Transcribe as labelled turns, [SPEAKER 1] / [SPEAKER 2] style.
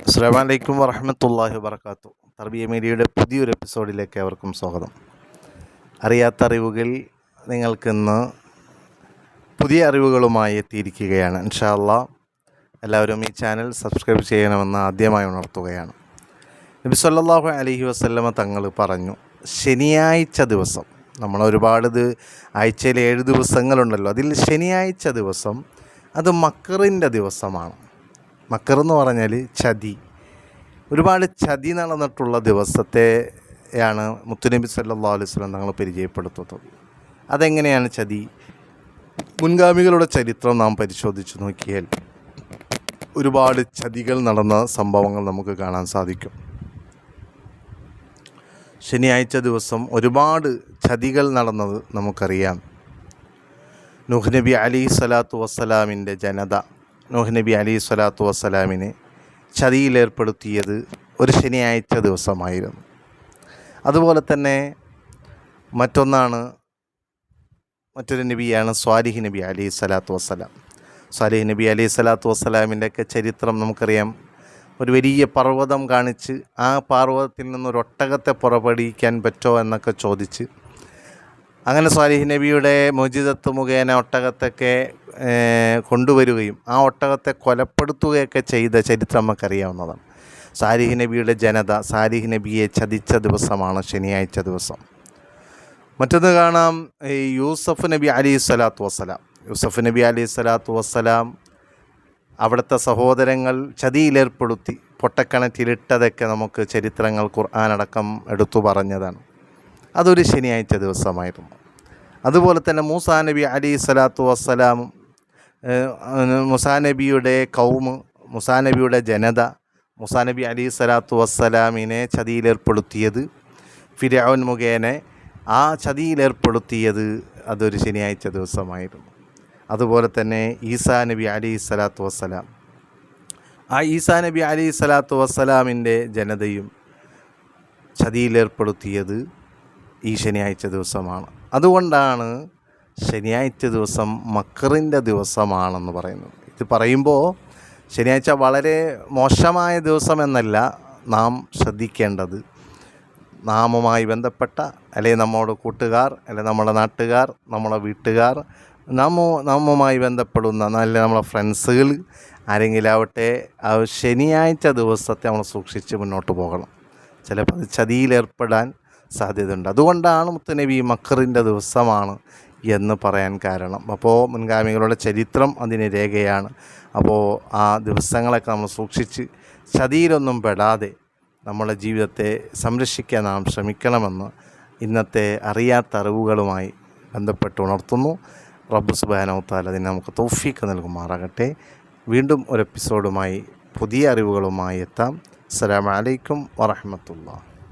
[SPEAKER 1] അസ്സലാമു അലൈക്കും വറഹ്മത്തുള്ളാഹി വബറകാതുഹു. തർബിയ മീഡിയയുടെ പുതിയൊരു എപ്പിസോഡിലേക്ക് അവർക്കും സ്വാഗതം. അറിയാത്ത അറിവുകൾ നിങ്ങൾക്കിന്ന് പുതിയ അറിവുകളുമായി എത്തിയിരിക്കുകയാണ്. ഇൻഷാ അല്ലാഹ് എല്ലാവരും ഈ ചാനൽ സബ്സ്ക്രൈബ് ചെയ്യണമെന്ന് ആദ്യമായി ഉണർത്തുകയാണ്. നബി സല്ലല്ലാഹു അലൈഹി വസല്ലമ തങ്ങൾ പറഞ്ഞു, ശനിയാഴ്ച ദിവസം, നമ്മൾ ഒരുപാട് ആഴ്ചയിൽ 7 ദിവസങ്ങളുണ്ടല്ലോ, അതിൽ ശനിയാഴ്ച ദിവസം അത് മക്കറിൻ്റെ ദിവസമാണ്. മക്കർ എന്ന് പറഞ്ഞാൽ ചതി, ഒരുപാട് ചതി നടന്നിട്ടുള്ള ദിവസത്തെയാണ് മുത്തുനബി സല്ലല്ലാഹു അലൈഹി വസല്ലം തങ്ങൾ പരിചയപ്പെടുത്തുന്നത്. അതെങ്ങനെയാണ് ചതി? മുൻഗാമികളുടെ ചരിത്രം നാം പരിശോധിച്ച് നോക്കിയാൽ ഒരുപാട് ചതികൾ നടന്ന സംഭവങ്ങൾ നമുക്ക് കാണാൻ സാധിക്കും. ശനിയാഴ്ച ദിവസം ഒരുപാട് ചതികൾ നടന്നത് നമുക്കറിയാം. നൂഹ് നബി അലൈഹി സ്വലാത്തു വസ്സലാമിൻ്റെ ജനത നൂഹ് നബി അലൈഹി സ്വലാത്തു വസ്സലാമിനെ ചതിയിലേർപ്പെടുത്തിയത് ഒരു ശനിയാഴ്ച ദിവസമായിരുന്നു. അതുപോലെ തന്നെ മറ്റൊരു നബിയാണ് സ്വാലിഹ് നബി അലൈഹി സ്വലാത്തു വസ്സലാം. സ്വാലിഹ് നബി അലൈഹി സ്വലാത്തു വസ്സലാമിൻ്റെയൊക്കെ ചരിത്രം നമുക്കറിയാം. ഒരു വലിയ പർവ്വതം കാണിച്ച് ആ പർവ്വതത്തിൽ നിന്നൊരു ഒട്ടകത്തെ പുറപ്പെടുവിക്കാൻ പറ്റുമോ എന്നൊക്കെ ചോദിച്ച്, അങ്ങനെ സ്വാലിഹ് നബിയുടെ മുഅ്ജിസത്ത് മുഖേന ഒട്ടകത്തൊക്കെ കൊണ്ടുവരികയും ആ ഒട്ടകത്തെ കൊലപ്പെടുത്തുകയൊക്കെ ചെയ്ത ചരിത്രം നമുക്കറിയാവുന്നതാണ്. സാലിഹ് നബിയുടെ ജനത സാലിഹ് നബിയെ ചതിച്ച ദിവസമാണ് ശനിയാഴ്ച ദിവസം. മറ്റൊന്ന് കാണാം, യൂസഫ് നബി അലൈഹി സ്വലാത്തു വസ്സലാം. യൂസഫ് നബി അലൈഹി സ്വലാത്തു വസ്സലാം അവിടുത്തെ സഹോദരങ്ങൾ ചതിയിലേർപ്പെടുത്തി പൊട്ടക്കിണറ്റിലിട്ടതൊക്കെ നമുക്ക് ചരിത്രങ്ങൾ ഖുർആനടക്കം എടുത്തു പറഞ്ഞതാണ്. അതൊരു ശനിയാഴ്ച ദിവസമായിരുന്നു. അതുപോലെ തന്നെ മൂസാ നബി അലൈഹി സ്വലാത്തു വസ്സലാമും മൂസാ നബിയുടെ കൗമ്, മൂസാ നബിയുടെ ജനത മൂസാ നബി അലൈഹി സ്വലാത്തു വസ്സലാമിനെ ചതിയിലേർപ്പെടുത്തിയത്, ഫിർഔൻ മുഖേന ആ ചതിയിലേർപ്പെടുത്തിയത് അതൊരു ശനിയാഴ്ച ദിവസമായിരുന്നു. അതുപോലെ തന്നെ ഈസാ നബി അലൈഹി സ്വലാത്തു വസ്സലാം, ആ ഈസാ നബി അലൈഹി സ്വലാത്തു വസ്സലാമിൻ്റെ ജനതയും ചതിയിലേർപ്പെടുത്തിയത് ഈ ശനിയാഴ്ച ദിവസമാണ്. അതുകൊണ്ടാണ് ശനിയാഴ്ച ദിവസം മക്കറിൻ്റെ ദിവസമാണെന്ന് പറയുന്നത്. ഇത് പറയുമ്പോൾ ശനിയാഴ്ച വളരെ മോശമായ ദിവസം എന്നല്ല നാം ശ്രദ്ധിക്കേണ്ടത്. നാമുമായി ബന്ധപ്പെട്ട, അല്ലെങ്കിൽ നമ്മുടെ കൂട്ടുകാർ, അല്ലെങ്കിൽ നമ്മുടെ നാട്ടുകാർ, നമ്മുടെ വീട്ടുകാർ, നമ്മുമായി ബന്ധപ്പെടുന്ന നല്ല നമ്മളെ ഫ്രണ്ട്സുകൾ ആരെങ്കിലും ആവട്ടെ, ആ ശനിയാഴ്ച ദിവസത്തെ നമ്മൾ സൂക്ഷിച്ച് മുന്നോട്ട് പോകണം. ചിലപ്പോൾ അത് ചതിയിലേർപ്പെടാൻ സാധ്യതയുണ്ട്. അതുകൊണ്ടാണ് മുത്തുനബി മക്കറിൻ്റെ ദിവസമാണ് എന്ന് പറയാൻ കാരണം. അപ്പോൾ മുൻഗാമികളുടെ ചരിത്രം അതിന് രേഖയാണ്. അപ്പോൾ ആ ദിവസങ്ങളൊക്കെ നമ്മൾ സൂക്ഷിച്ച് ചതിയിലൊന്നും പെടാതെ നമ്മുടെ ജീവിതത്തെ സംരക്ഷിക്കാൻ നാം ശ്രമിക്കണമെന്ന് ഇന്നത്തെ അറിയാത്ത അറിവുകളുമായി ബന്ധപ്പെട്ട് ഉണർത്തുന്നു. റബ്ബ് സുബ്ഹാനഹു വ തആല അതിന് നമുക്ക് തൗഫീഖ് നൽകുമാറാകട്ടെ. വീണ്ടും ഒരു എപ്പിസോഡുമായി പുതിയ അറിവുകളുമായി എത്താം. അസ്സലാമു അലൈക്കും വറഹ്മത്തുള്ളാഹി.